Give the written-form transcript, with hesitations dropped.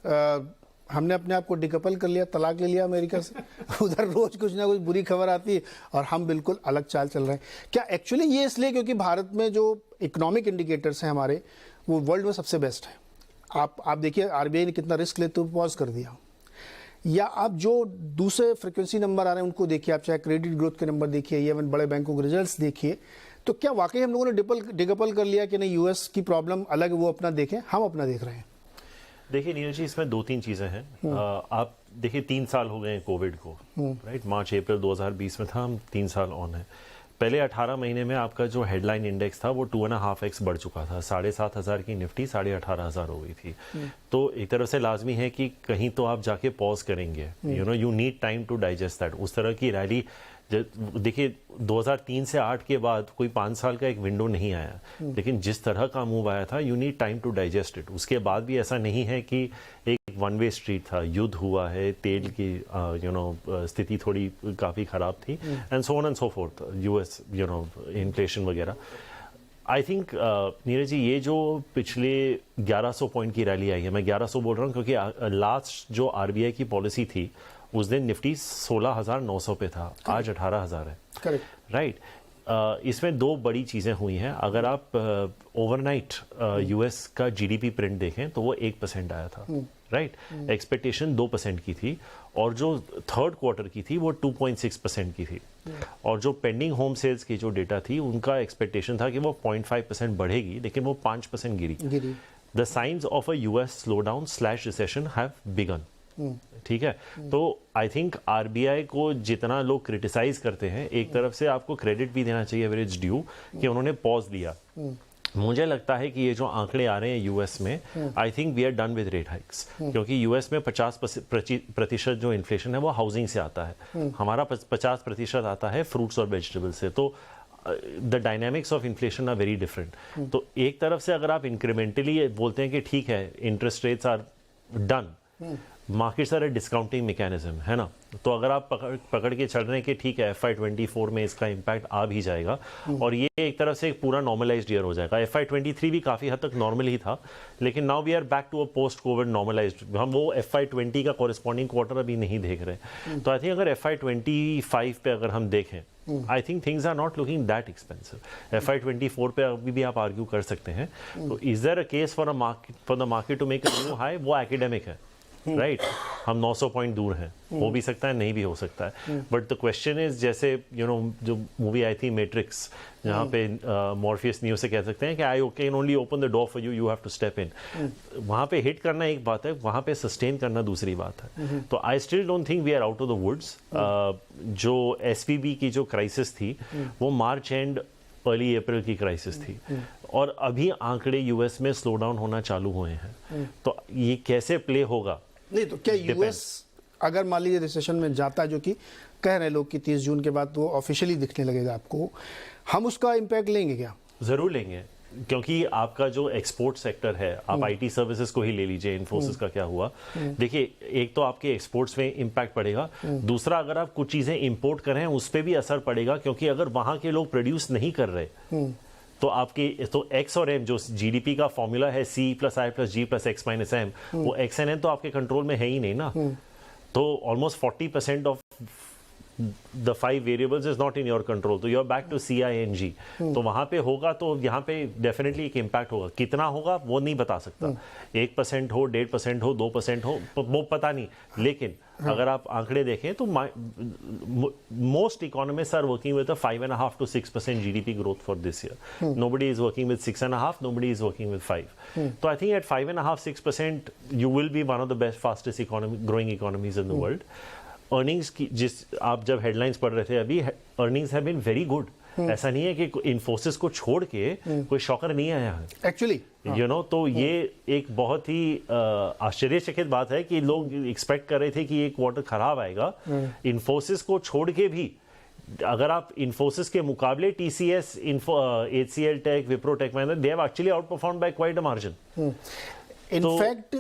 हमने अपने आप को डिकपल कर लिया, तलाक ले लिया अमेरिका से। उधर रोज कुछ ना कुछ बुरी खबर आती है और हम बिल्कुल अलग चाल चल रहे हैं। क्या एक्चुअली ये इसलिए क्योंकि भारत में जो इकोनॉमिक इंडिकेटर्स हैं हमारे, वो वर्ल्ड में सबसे बेस्ट हैं। आप देखिए आरबीआई ने कितना रिस्क लेते हुए पॉज कर दिया, या आप जो दूसरे फ्रिक्वेंसी नंबर आ रहे हैं उनको देखिए, आप चाहे क्रेडिट ग्रोथ के नंबर देखिए या बड़े बैंकों के रिजल्ट्स देखिए, तो क्या वाकई हम लोगों ने डिकपल कर लिया कि नहीं, यूएस की प्रॉब्लम अलग, वो अपना देखें, हम अपना देख रहे हैं? देखिए नीरज जी, इसमें 2-3 चीज़ें हैं। आप देखिए 3 साल हो गए कोविड को, राइट? मार्च अप्रैल 2020 में था, हम 3 साल ऑन है। पहले 18 महीने में आपका जो हेडलाइन इंडेक्स था वो 2.5x बढ़ चुका था। 7,500 की निफ्टी 18,500 हो गई थी। तो एक तरफ से लाजमी है कि कहीं तो आप जाके पॉज करेंगे, you need time to digest that. उस तरह की रैली देखिए 2003 से 8 के बाद कोई 5 साल का एक विंडो नहीं आया, लेकिन जिस तरह का मूव आया था, you need time to digest it. उसके बाद भी ऐसा नहीं है कि एक वन वे स्ट्रीट था, युद्ध हुआ है, तेल की स्थिति थोड़ी काफ़ी ख़राब थी, and so on and so forth, US inflation वगैरह। आई थिंक नीरज जी, ये जो पिछले 1100 पॉइंट की रैली आई है, मैं 1100 बोल रहा हूँ क्योंकि लास्ट जो आरबीआई की पॉलिसी थी उस दिन निफ्टी 16,900 पे था, आज 18,000 है। Correct, right. इसमें 2 बड़ी चीज़ें हुई हैं। अगर आप ओवरनाइट यूएस का जीडीपी प्रिंट देखें तो वो 1% आया था, राइट? एक्सपेक्टेशन 2% की थी, और जो थर्ड क्वार्टर की थी वो 2.6% की थी। और जो पेंडिंग होम सेल्स की जो डेटा थी, उनका एक्सपेक्टेशन था कि वो 0.5% बढ़ेगी, लेकिन वो 5% गिरी। The science of a US slowdown / recession have begun. ठीक है, तो आई थिंक आरबीआई को जितना लोग क्रिटिसाइज करते हैं, एक तरफ से आपको क्रेडिट भी देना चाहिए, वेरी इट्स ड्यू, कि उन्होंने पॉज दिया। मुझे लगता है कि ये जो आंकड़े आ रहे हैं यूएस में, I think we are done with rate hikes, क्योंकि यूएस में 50% जो इन्फ्लेशन है वो हाउसिंग से आता है, हमारा 50% आता है फ्रूट्स और वेजिटेबल से। तो the dynamics of inflation are very different. तो एक तरफ से अगर आप इंक्रीमेंटली बोलते हैं कि ठीक है, interest rates are done, markets are a discounting mechanism, है ना? तो अगर आप पकड़ के चल रहे हैं कि ठीक है FY24 में इसका इम्पैक्ट आ भी जाएगा, और ये एक तरफ से एक पूरा नॉर्मलाइज्ड ईयर हो जाएगा। FY23 भी काफ़ी हद तक नॉर्मल ही था, लेकिन now we are back to a post Covid normalized. हम वो FY20 का कॉरेस्पॉन्डिंग क्वार्टर अभी नहीं देख रहे। तो आई थिंक अगर FY25 पे अगर हम देखें, I think things are not looking that expensive. FY24 पे अभी भी आप आर्ग्यू कर सकते हैं। तो is there a case for the market to make a new high? वो एकेडमिक है, राइट? हम 900 पॉइंट दूर हैं, हो भी सकता है, नहीं भी हो सकता है। बट द क्वेश्चन इज, जैसे जो मूवी आई थी मैट्रिक्स, जहाँ पे मॉर्फियस न्यू से कह सकते हैं कि I can only open the door for you, you have to step in. वहाँ पे हिट करना एक बात है, वहाँ पे सस्टेन करना दूसरी बात है। तो I still don't think we are out of the woods. जो एसवीबी की जो क्राइसिस थी वो मार्च एंड अर्ली अप्रैल की क्राइसिस थी, और अभी आंकड़े यूएस में स्लो डाउन होना चालू हुए हैं। तो ये कैसे प्ले होगा? नहीं तो क्या यूएस अगर मान लीजिए रिसेशन में जाता है, जो कि कह रहे हैं लोग कि 30 जून के बाद वो ऑफिशियली दिखने लगेगा आपको, हम उसका इम्पैक्ट लेंगे क्या? जरूर लेंगे, क्योंकि आपका जो एक्सपोर्ट सेक्टर है, आप आईटी सर्विसेज को ही ले लीजिए, इन्फोसिस का क्या हुआ। देखिए, एक तो आपके एक्सपोर्ट्स में इम्पैक्ट पड़ेगा, दूसरा अगर आप कुछ चीजें इंपोर्ट कर रहे हैं उस पर भी असर पड़ेगा, क्योंकि अगर वहां के लोग प्रोड्यूस नहीं कर रहे तो आपकी एक्स और एम, जो जीडीपी का फॉर्मूला है C+I+G+X-M, वो एक्स एंड एम तो आपके कंट्रोल में है ही नहीं ना। तो almost 40% of the 5 variables is not in your control, तो you are back to CING। तो वहां पे होगा, तो यहाँ पे डेफिनेटली एक इम्पैक्ट होगा। कितना होगा वो नहीं बता सकता, 1% हो, 1.5% हो, 2% हो, वो पता नहीं। लेकिन अगर आप आंकड़े देखें तो most economists are working with 5.5 to 6% GDP growth for this year. Nobody is working with 6.5, nobody is working with 5। तो I think at 5.5-6% you will be one of the best fastest growing economies in the world. Earnings की आप जब headlines पढ़ रहे थे अभी, earnings have been very good. ऐसा नहीं है कि इन्फोसिस को छोड़ के कोई शॉकर नहीं आया है एक्चुअली, तो ये एक बहुत ही आश्चर्यचकित बात है कि लोग एक्सपेक्ट कर रहे थे कि ये क्वार्टर खराब आएगा। इन्फोसिस को छोड़ के भी अगर आप इन्फोसिस के मुकाबले TCS, HCL tech, Wipro tech, they have actually outperformed by quite a margin. In fact